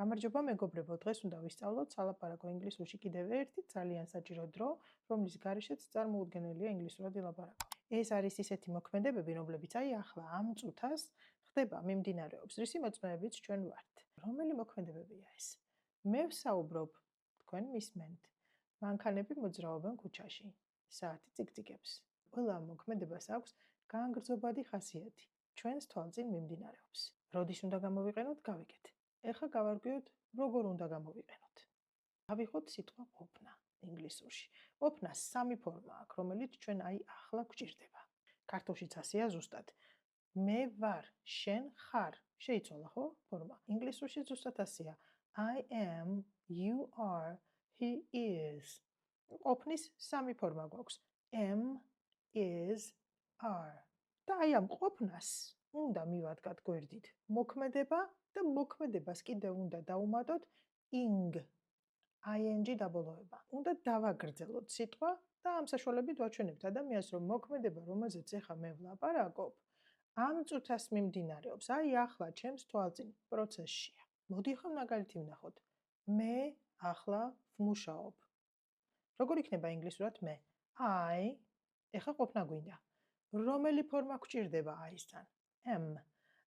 გამარჯობა მეგობრებო, დღეს უნდა ვისწავლოთ სალაპარაკო ინგლისურში კიდევ ერთი ძალიან საჭირო დრო, რომლის გარეშეც წარმოუდგენელია ინგლისურად ილაპარაკო. ეს არის ისეთი მოქმედებები, რომლებიც ახლა ამ წუთას ხდება, მიმდინარეობს, რისი მოწმეებიც ჩვენ ვართ. რომელი მოქმედებებია ეს? მე ვსაუბრობ, თქვენ მისმენთ. მანქანები მოძრაობენ ქუჩაში, საათი ციკციკებს. ყველა მოქმედებას აქვს გაანგრძობადი ხასიათი, ჩვენს თვალწინ მიმდინარეობს. როდის უნდა გამოვიყენოთ, გავიგეთ. ეხლა გავარკვიოთ, როგორ უნდა გამოვიყენოთ. ავიღოთ სიტყვა ყოფნა ინგლისურში. ყოფნას სამი ფორმა აქვს, რომელიც ჩვენ ახლა გვჭირდება. ქართულშიც ასეა ზუსტად. მე ვარ, შენ ხარ. შეიცვალა ხო ფორმა? ინგლისურში ზუსტად ასეა. I am, you are, he is. ყოფნის სამი ფორმა გვაქვს. am, is, are. და ამ ყოფნას უნდა მივადგათ გვერდით მოქმედება და მოქმედებას კიდევ უნდა დაუმატოთ ing დაბოლოება. უნდა დავაგრძელოთ სიტყვა და ამ საშუალებით ვაჩვენებთ ადამიანს, რომ მოქმედება, რომელზეც ეხლა მე ვლაპარაკობ, ამ წუთას მიმდინარეობს. ახლა ჩემს თვალწინ პროცესშია. მოდი ახლა მაგალითი ვნახოთ. მე ახლა ვმუშაობ. როგორ იქნება ინგლისურად მე? I ეხლა ყოფნა გვინდა. რომელი ფორმა გვჭირდება I-სთან? am.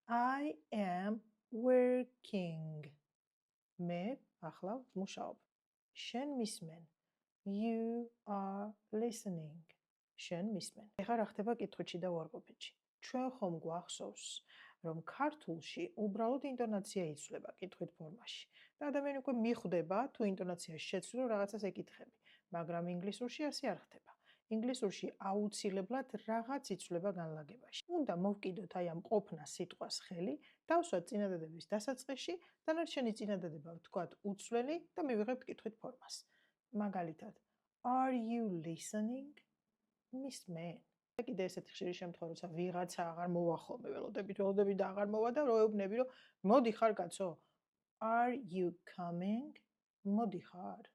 I am working. მე ახლა ვმუშაობ. შენ მისმენ. You are listening. შენ მისმენ. ეხლა რა ხდება კითხვებში და უარყოფითში? ჩვენ ხომ გვახსოვს, რომ ქართულში უბრალოდ ინტონაცია იცვლება კითხვით ფორმაში. და ადამიანი უკვე მიხვდება, თუ ინტონაციაში შეცვლილ რაღაცას ეკითხები, მაგრამ ინგლისურში ასე არ ხდება. ინგლისურში აუცილებლად რაღაც იცვლება განლაგებაში. უნდა მოვკიდოთ ამ ყოფნას სიტყვას ხელი, დავსვათ წინადადების დასაწყისში, დანარჩენი წინადადება ვთქვათ უცვლელი და მივიღებთ კითხვით ფორმას. მაგალითად, are you listening? მისმენ. კიდე ესეთი ხშირი შემთხვევა, როცა ვიღაცა აღარ მოვა ხოლმე, ველოდები და აღარ მოვა და როეუბნები, რომ მოდი ხარ კაცო. Are you coming? მოდი ხარ.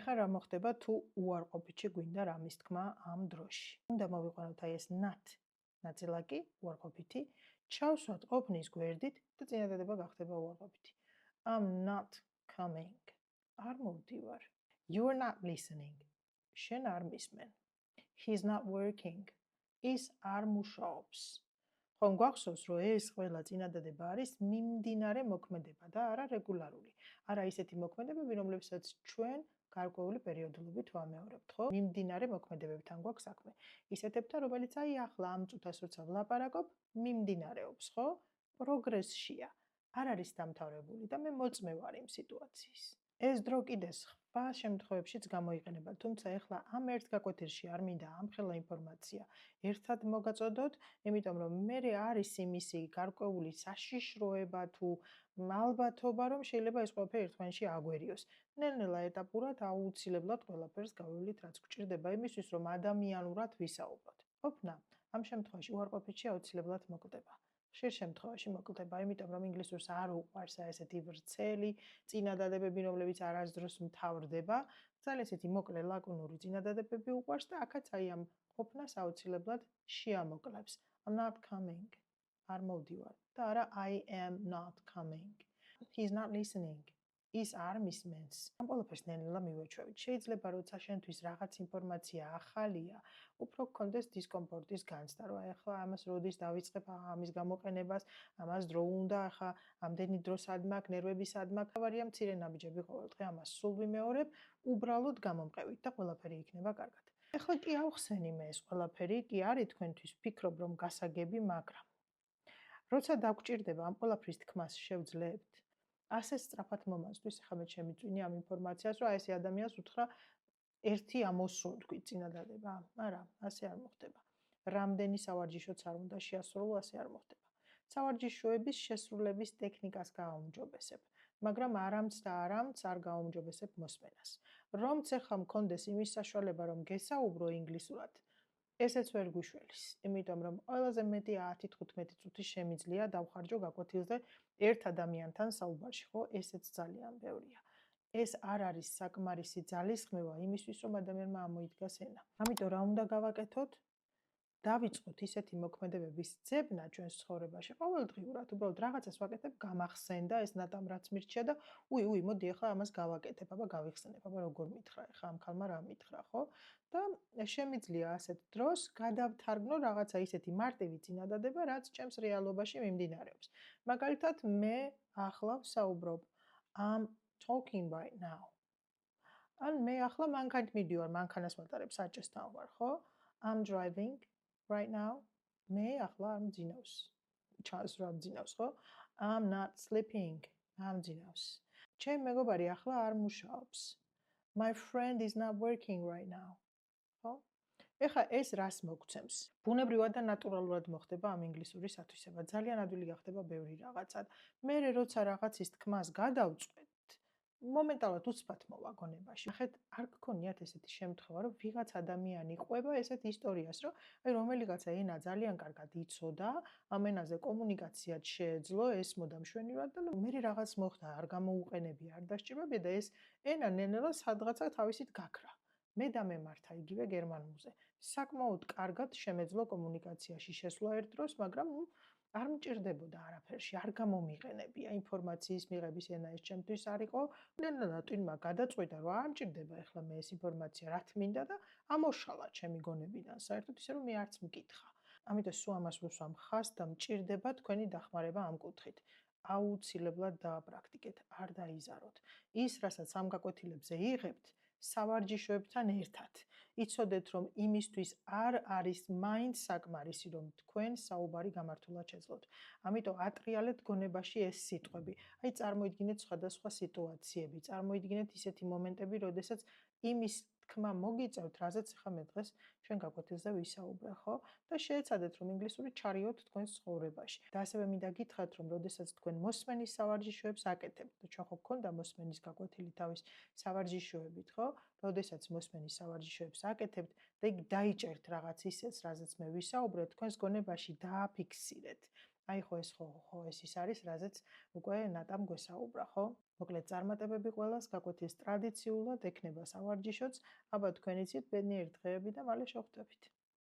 ეხლა რა მოხდება თუ უარყოფითში გვინდა რამის თქმა ამ დროში? უნდა მოვიყვანოთ ეს not ნაწილაკი, უარყოფითი, ჩავსვათ ყოფნის გვერდით და წინადადება გახდება უარყოფითი. I'm not coming. არ მოვდივარ. You're not listening. შენ არ მისმენ. He's not working. ის არ მუშაობს. ხომ გვახსოვს, რომ ეს ყველა წინადადება არის მიმდინარე მოქმედება და არა რეგულარული. არა ისეთი მოქმედებები, რომლებსაც ჩვენ გარკვეული პერიოდულობით ვამეორებთ, ხო? მიმდინარე მოქმედებებთან გვაქვს საქმე. ისეთებთან, რომელიც ახლა ამ წუთას როცა ვლაპარაკობ, მიმდინარეობს, ხო? პროგრესშია. არ არის დამთავრებული და მე მოწმე ვარ იმ სიტუაციის. ეს დრო კიდე სხვა შემთხვევებშიც გამოიყენება, თუმცა ეხლა ამ ერთ გაკვეთილში არ მინდა ამხელა ინფორმაცია ერთად მოგაწოდოთ, იმიტომ რომ მე არის იმისი გარკვეული საშიშროება თუ ალბათობა, რომ შეიძლება ეს ყველაფერი ერთმანეთში აგვერიოს. ნელ-ნელა ეტაპურად აუცილებლად ყველაფერს გავივლით, რაც გვჭირდება იმისთვის, რომ ადამიანურად ვისაუბროთ. ყოფნა ამ შემთხვევაში უარყოფითში აუცილებლად მოკლდება. ხშირ შემთხვევაში მოკლდება, იმიტომ რომ ინგლისურს არ უყვარს ესეთი ვრცელი წინადადებები, რომლებიც არასდროს მთავრდება. ძალიან ესეთი მოკლე ლაკუნური წინადადებები უყვარს და აქაც ამ ყოფნას აუცილებლად შეამოკლებს. I'm not coming. არ მოვდივარ და არა I am not coming. He's not listening. ის არ მისმენს. ამ ყველაფერს ნელ-ნელა მივეჩვევით. შეიძლება როცა შენთვის რაღაც ინფორმაცია ახალია, უფრო გქონდეს დისკომფორტის განცდა, რომ ახლა ამას როდის დავიწყებ ამის გამოყენებას, ამას დრო უნდა, ახლა ამდენი დრო სად მაქვს, ნერვები სად მაქვს, ავარია მცირე ნაბიჯები ყოველდღე ამას სულ ვიმეორებ, უბრალოდ გამომყევით და ყველაფერი იქნება კარგად. ეხლა კი ავხსენი მე ეს ყველაფერი, კი არის თქვენთვის ვფიქრობ, რომ გასაგები, მაგრამ როცა დაგჭირდება ამ ყველაფრის თქმას შევძლებთ, ასე სწრაფად მომასთვის, ახლა მე შემიწვინე ამ ინფორმაციას, რომ ეს ადამიანს უთხრა ერთი ამოსულ თქვი წინადადება. არა, ასე არ მოხდება. რამდენი სავარჯიშოც არ უნდა შეასრულო, ასე არ მოხდება. სავარჯიშოების შესრულების ტექნიკას გააუმჯობესებ, მაგრამ არამც და არამც არ გააუმჯობესებ მოსმენას. რომც ახლა მქონდეს იმის საშუალება, რომ გესაუბრო ინგლისურად, ესეც ვერ გვიშველის, იმიტომ რომ ყველაზე მეტი 10-15 წუთი შემიძლია დავხარჯო გაკვეთილზე ერთ ადამიანთან საუბარში, ხო? ესეც ძალიან ბევრია. ეს არ არის საკმარისი ძალისხმევა იმისთვის, რომ ადამიანმა ამოიდგას ენა. ამიტომ რა უნდა გავაკეთოთ? დავიწყოთ ისეთი მოქმედებების ძებნა ჩვენს ცხოვრებაში ყოველდღიურად, უბრალოდ რაღაცას ვაკეთებ, გამახსენდა ეს ნატამ რაც მირჩია და მოდი ახლა ამას გავაკეთებ, აბა გავიხსენებ, აბა როგორ მითხრა ახლა ამ ქალმა რა მითხრა, ხო? და შემიძლია ასეთ დროს გადავთარგმნო რაღაცა ისეთი მარტივი წინადადება, რაც ჩემს რეალობაში მიმდინარეობს. მაგალითად, მე ახლა ვსაუბრობ I'm talking right now. ან მე ახლა მანქანით მიდივარ, მანქანას ვატარებ, საჭესთან ვარ, ხო? I'm driving right now. მე ახლა არ მძინავს. ჩანს რა მძინავს, ხო? I'm not sleeping. არ მძინავს. ჩემი მეგობარი ახლა არ მუშაობს. My friend is not working right now. ხო? ეხლა ეს რას მოგცემს? ბუნებრივად და ნატურალურად მოხდება ამ ინგლისური სათვისება. ძალიან ადვილი გახდება ბევრი რაღაცად. მე როცა რაღაცის თქმას გადავწყვეტ, მომენტალურად უცბად მოვა გონებაში. ნახეთ, არ გქონიათ ესეთი შემთხვევა, რომ ვიღაც ადამიანი ყვება ესეთ ისტორიას, რომ რომელიღაცა ენა ძალიან კარგად იცოდა, ამ ენაზე კომუნიკაციად შეეძლო, ესმოდა მშვენივრად და მე რაღაც მოხდა, არ გამოუყენებია, არ დასჭირებია და ეს ენა ნელ-ნელა სადღაცა თავისით გაქრა. მე დამემართა იგივე გერმანულზე. საკმაოდ კარგად შემეძლო კომუნიკაციაში შესვლა ერთ დროს, მაგრამ არ მჭირდებოდა არაფერში, არ გამომიყენებია ინფორმაციის მიღების ენა ეს ჩემთვის არ იყო. ნელ-ნელა ტვინმა გადაწყვიტა, რომ არ მჭირდება ახლა მე ეს ინფორმაცია, რა თმინდა და ამოშალა ჩემი გონებიდან. საერთოდ ისე რომ მე არც მკითხა. ამიტომ სულ ამას ვუსვამ ხაზს და მჭირდება თქვენი დახმარება ამ კუთხით. აუცილებლად დააპრაქტიკეთ, არ დაიზაროთ. ის, რასაც ამ გაკვეთილებზე იღებთ, სავარჯიშოებთან ერთად. იცოდეთ, რომ იმისთვის არ არის მაინც საკმარისი, რომ თქვენ საუბარი გამართულად შეძლოთ. ამიტომ ატრიალეთ გონებაში ეს სიტყვები. აი წარმოიდგინეთ სხვადასხვა სიტუაციები, წარმოიდგინეთ ისეთი მომენტები, როდესაც იმის თქმა მოგიწევთ, რაზეც ახლა მე დღეს ჩვენ გაკვეთილზე ვისაუბრე, ხო? და შეეცადეთ, რომ ინგლისური ჩარიოთ თქვენს ცხოვრებაში. და ასევე მინდა გითხრათ, რომ როდესაც თქვენ მოსმენის სავარჯიშოებს აკეთებთ, და ჩვენ ხო გქონდა მოსმენის გაკვეთილი თავის სავარჯიშოებით, ხო? როდესაც მოსმენის სავარჯიშოებს აკეთებთ და იქ დაიჭერთ რაღაც ისეც, რაზეც მე ვისაუბრე, თქვენს გონებაში დააფიქსირეთ. აი ხო ეს ის არის, რაზეც უკვე ნატამ გვესაუბრა, ხო? მოკლედ წარმატებები ყველას, გაკვეთილს ტრადიციულად ექნება სავარჯიშოც, აბა თქვენ იცით ბედნიერი დღეები და მალე შევხვდებით.